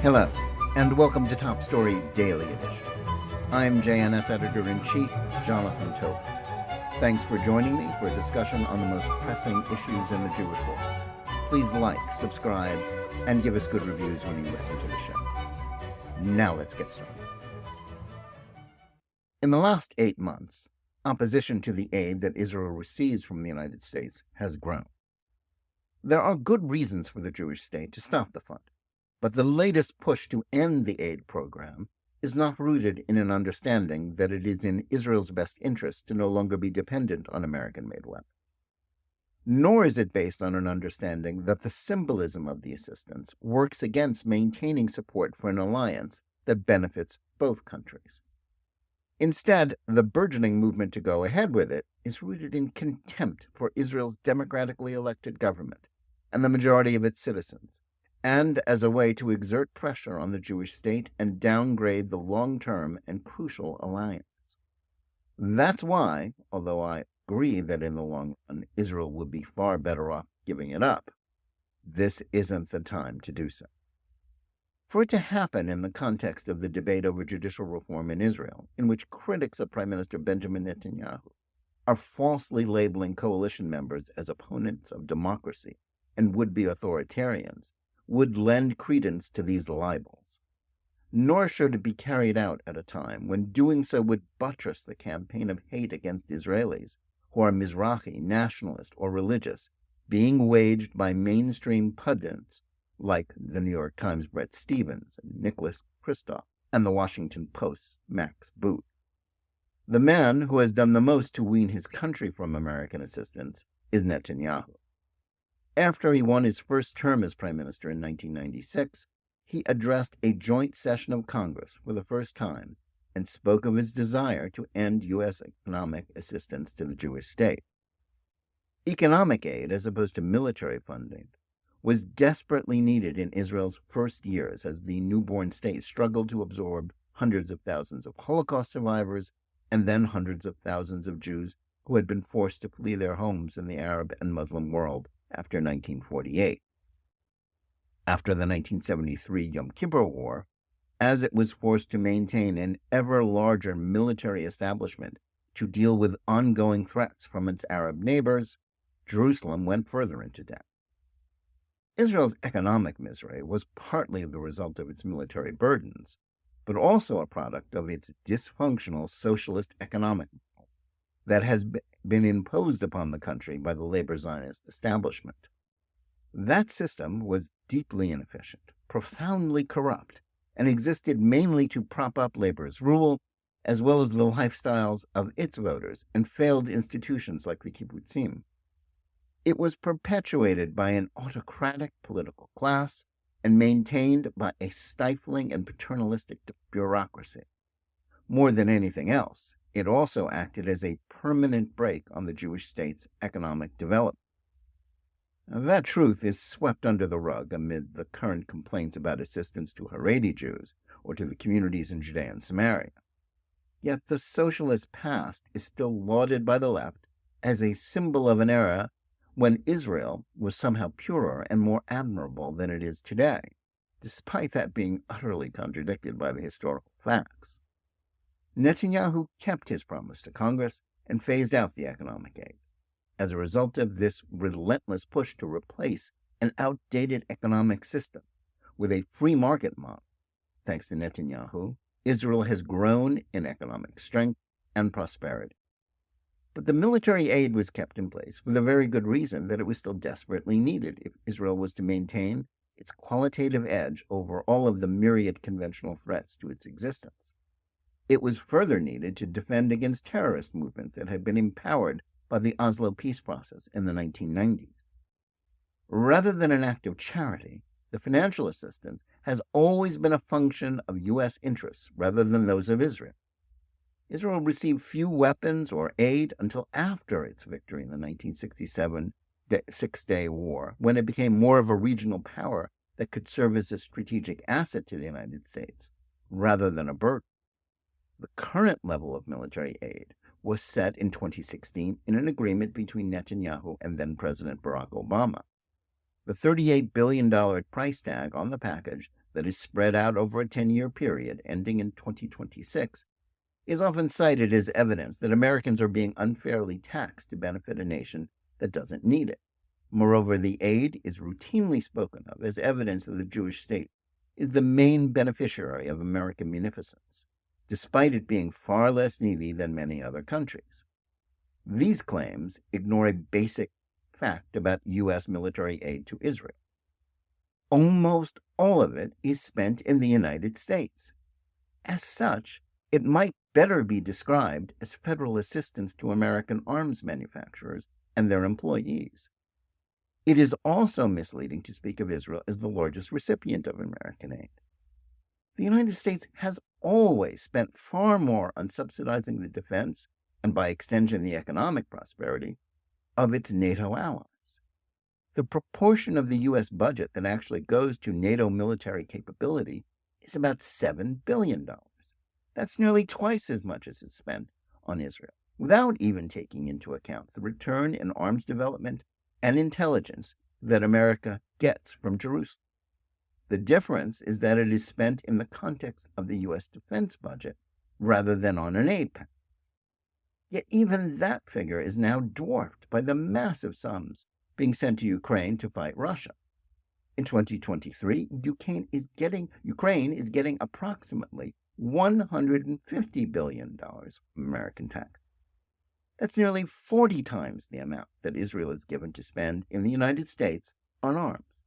Hello, and welcome to Top Story Daily Edition. I'm JNS Editor-in-Chief, Jonathan Tope. Thanks for joining me for a discussion on the most pressing issues in the Jewish world. Please like, subscribe, and give us good reviews when you listen to the show. Now let's get started. In the last 8 months, opposition to the aid that Israel receives from the United States has grown. There are good reasons for the Jewish state to stop the fund. But the latest push to end the aid program is not rooted in an understanding that it is in Israel's best interest to no longer be dependent on American-made weapons. Nor is it based on an understanding that the symbolism of the assistance works against maintaining support for an alliance that benefits both countries. Instead, the burgeoning movement to go ahead with it is rooted in contempt for Israel's democratically elected government and the majority of its citizens, and as a way to exert pressure on the Jewish state and downgrade the long-term and crucial alliance. That's why, although I agree that in the long run Israel would be far better off giving it up, this isn't the time to do so. For it to happen in the context of the debate over judicial reform in Israel, in which critics of Prime Minister Benjamin Netanyahu are falsely labeling coalition members as opponents of democracy and would-be authoritarians, would lend credence to these libels. Nor should it be carried out at a time when doing so would buttress the campaign of hate against Israelis who are Mizrahi, nationalist, or religious, being waged by mainstream pundits like the New York Times' Bret Stephens and Nicholas Kristof and the Washington Post's Max Boot. The man who has done the most to wean his country from American assistance is Netanyahu. After he won his first term as prime minister in 1996, he addressed a joint session of Congress for the first time and spoke of his desire to end U.S. economic assistance to the Jewish state. Economic aid, as opposed to military funding, was desperately needed in Israel's first years as the newborn state struggled to absorb hundreds of thousands of Holocaust survivors and then hundreds of thousands of Jews who had been forced to flee their homes in the Arab and Muslim world after 1948. After the 1973 Yom Kippur War, as it was forced to maintain an ever larger military establishment to deal with ongoing threats from its Arab neighbors, Jerusalem went further into debt. Israel's economic misery was partly the result of its military burdens, but also a product of its dysfunctional socialist economic model that has been imposed upon the country by the labor Zionist establishment. That system was deeply inefficient, profoundly corrupt, and existed mainly to prop up labor's rule, as well as the lifestyles of its voters and failed institutions like the kibbutzim. It was perpetuated by an autocratic political class and maintained by a stifling and paternalistic bureaucracy. More than anything else, it also acted as a permanent brake on the Jewish state's economic development. Now, that truth is swept under the rug amid the current complaints about assistance to Haredi Jews or to the communities in Judea and Samaria. Yet the socialist past is still lauded by the left as a symbol of an era when Israel was somehow purer and more admirable than it is today, despite that being utterly contradicted by the historical facts. Netanyahu kept his promise to Congress and phased out the economic aid. As a result of this relentless push to replace an outdated economic system with a free market model, thanks to Netanyahu, Israel has grown in economic strength and prosperity. But the military aid was kept in place for the very good reason that it was still desperately needed if Israel was to maintain its qualitative edge over all of the myriad conventional threats to its existence. It was further needed to defend against terrorist movements that had been empowered by the Oslo peace process in the 1990s. Rather than an act of charity, the financial assistance has always been a function of U.S. interests rather than those of Israel. Israel received few weapons or aid until after its victory in the 1967 Six-Day War, when it became more of a regional power that could serve as a strategic asset to the United States, rather than a burden. The current level of military aid was set in 2016 in an agreement between Netanyahu and then-President Barack Obama. The $38 billion price tag on the package that is spread out over a 10-year period ending in 2026 is often cited as evidence that Americans are being unfairly taxed to benefit a nation that doesn't need it. Moreover, the aid is routinely spoken of as evidence that the Jewish state is the main beneficiary of American munificence, despite it being far less needy than many other countries. These claims ignore a basic fact about U.S. military aid to Israel. Almost all of it is spent in the United States. As such, it might better be described as federal assistance to American arms manufacturers and their employees. It is also misleading to speak of Israel as the largest recipient of American aid. The United States has always spent far more on subsidizing the defense, and by extension the economic prosperity, of its NATO allies. The proportion of the U.S. budget that actually goes to NATO military capability is about $7 billion. That's nearly twice as much as is spent on Israel, without even taking into account the return in arms development and intelligence that America gets from Jerusalem. The difference is that it is spent in the context of the U.S. defense budget rather than on an aid package. Yet even that figure is now dwarfed by the massive sums being sent to Ukraine to fight Russia. In 2023, Ukraine is getting approximately $150 billion from American tax. That's nearly 40 times the amount that Israel is given to spend in the United States on arms.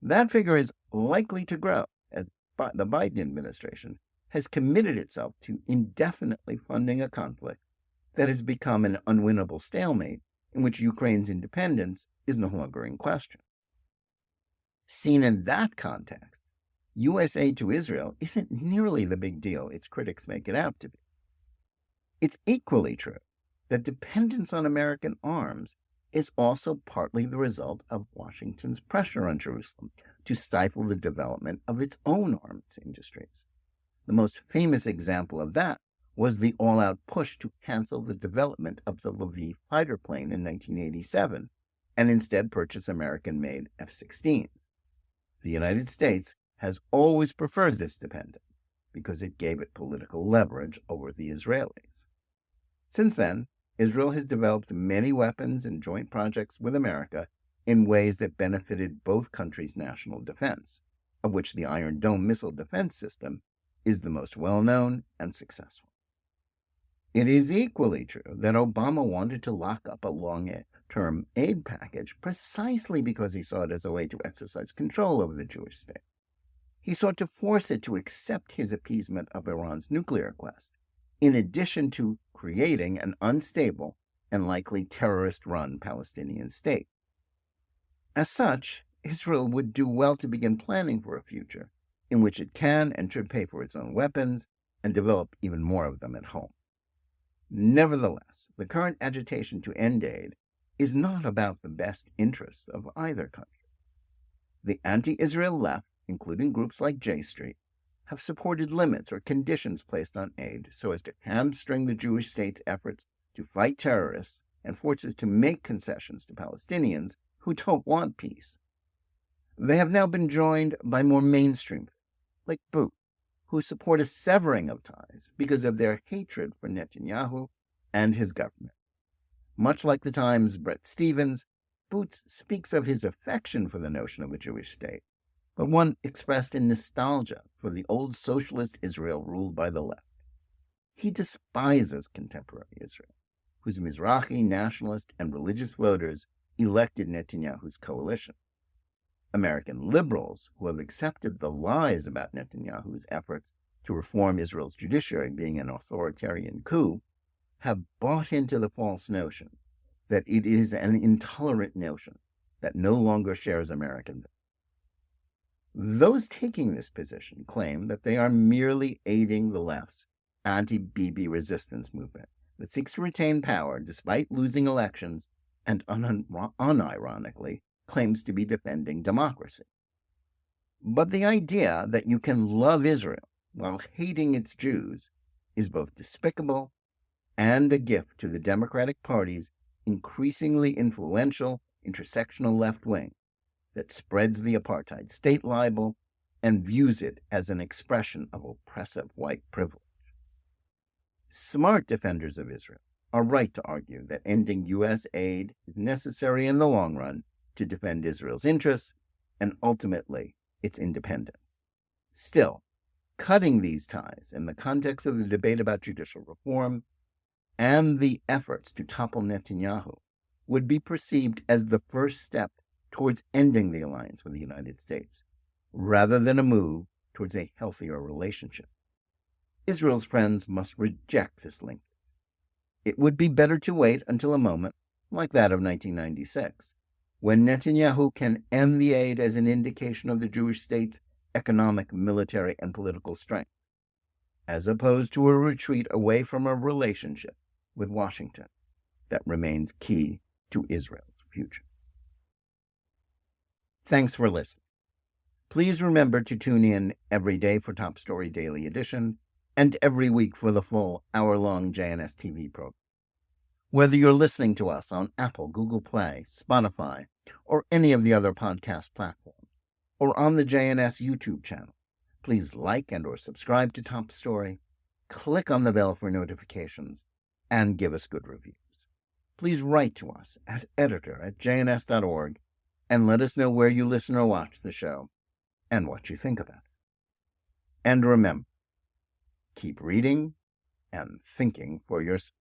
That figure is likely to grow as the Biden administration has committed itself to indefinitely funding a conflict that has become an unwinnable stalemate in which Ukraine's independence is no longer in question. Seen in that context, U.S. aid to Israel isn't nearly the big deal its critics make it out to be. It's equally true that dependence on American arms is also partly the result of Washington's pressure on Jerusalem to stifle the development of its own arms industries. The most famous example of that was the all-out push to cancel the development of the Lviv fighter plane in 1987 and instead purchase American-made F-16s. The United States has always preferred this dependence because it gave it political leverage over the Israelis. Since then, Israel has developed many weapons and joint projects with America in ways that benefited both countries' national defense, of which the Iron Dome missile defense system is the most well-known and successful. It is equally true that Obama wanted to lock up a long-term aid package precisely because he saw it as a way to exercise control over the Jewish state. He sought to force it to accept his appeasement of Iran's nuclear quest, in addition to creating an unstable and likely terrorist-run Palestinian state. As such, Israel would do well to begin planning for a future in which it can and should pay for its own weapons and develop even more of them at home. Nevertheless, the current agitation to end aid is not about the best interests of either country. The anti-Israel left, including groups like J Street, have supported limits or conditions placed on aid so as to hamstring the Jewish state's efforts to fight terrorists and force it to make concessions to Palestinians who don't want peace. They have now been joined by more mainstream, like Booth, who support a severing of ties because of their hatred for Netanyahu and his government. Much like the Times' Bret Stephens, Booth speaks of his affection for the notion of a Jewish state, but one expressed in nostalgia for the old socialist Israel ruled by the left. He despises contemporary Israel, whose Mizrahi nationalist and religious voters elected Netanyahu's coalition. American liberals, who have accepted the lies about Netanyahu's efforts to reform Israel's judiciary being an authoritarian coup, have bought into the false notion that it is an intolerant notion that no longer shares American values. Those taking this position claim that they are merely aiding the left's anti-Bibi resistance movement that seeks to retain power despite losing elections and unironically claims to be defending democracy. But the idea that you can love Israel while hating its Jews is both despicable and a gift to the Democratic Party's increasingly influential intersectional left wing that spreads the apartheid state libel and views it as an expression of oppressive white privilege. Smart defenders of Israel are right to argue that ending U.S. aid is necessary in the long run to defend Israel's interests and ultimately its independence. Still, cutting these ties in the context of the debate about judicial reform and the efforts to topple Netanyahu would be perceived as the first step towards ending the alliance with the United States, rather than a move towards a healthier relationship. Israel's friends must reject this link. It would be better to wait until a moment like that of 1996, when Netanyahu can end the aid as an indication of the Jewish state's economic, military, and political strength, as opposed to a retreat away from a relationship with Washington that remains key to Israel's future. Thanks for listening. Please remember to tune in every day for Top Story Daily Edition and every week for the full hour-long JNS TV program. Whether you're listening to us on Apple, Google Play, Spotify, or any of the other podcast platforms, or on the JNS YouTube channel, please like and or subscribe to Top Story, click on the bell for notifications, and give us good reviews. Please write to us at editor@jns.org and let us know where you listen or watch the show and what you think about it. And remember, keep reading and thinking for yourself.